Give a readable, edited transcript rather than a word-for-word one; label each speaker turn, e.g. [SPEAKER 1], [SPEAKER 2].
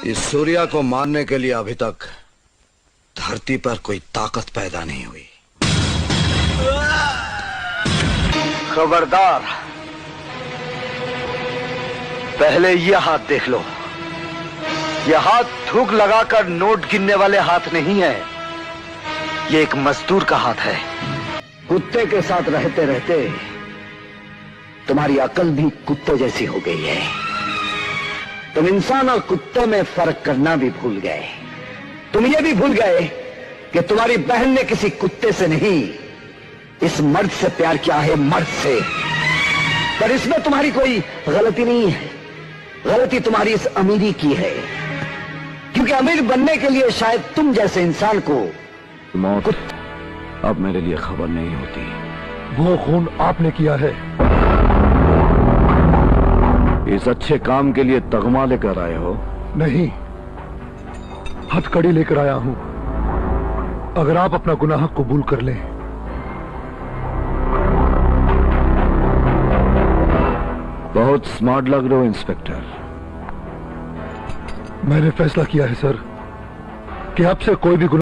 [SPEAKER 1] इस सूर्या को मारने के लिए अभी तक धरती पर कोई ताकत पैदा नहीं हुई। खबरदार, पहले ये हाथ देख लो। ये हाथ थूक लगाकर नोट गिनने वाले हाथ नहीं है, ये एक मजदूर का हाथ है। कुत्ते के साथ रहते रहते तुम्हारी अकल भी कुत्ते जैसी हो गई है। तुम इंसान और कुत्ते में फर्क करना भी भूल गए। तुम ये भी भूल गए कि तुम्हारी बहन ने किसी कुत्ते से नहीं, इस मर्द से प्यार किया है, मर्द से। पर इसमें तुम्हारी कोई गलती नहीं है। गलती तुम्हारी इस अमीरी की है, क्योंकि अमीर बनने के लिए शायद तुम जैसे इंसान को
[SPEAKER 2] मौत अब मेरे लिए खबर नहीं होती।
[SPEAKER 3] वो खून आपने किया है।
[SPEAKER 2] इस अच्छे काम के लिए तगमा लेकर आए हो?
[SPEAKER 3] नहीं, हथकड़ी लेकर आया हूं। अगर आप अपना गुनाह कबूल कर लें।
[SPEAKER 2] बहुत स्मार्ट लग रहे हो इंस्पेक्टर।
[SPEAKER 3] मैंने फैसला किया है सर कि आपसे कोई भी गुनाह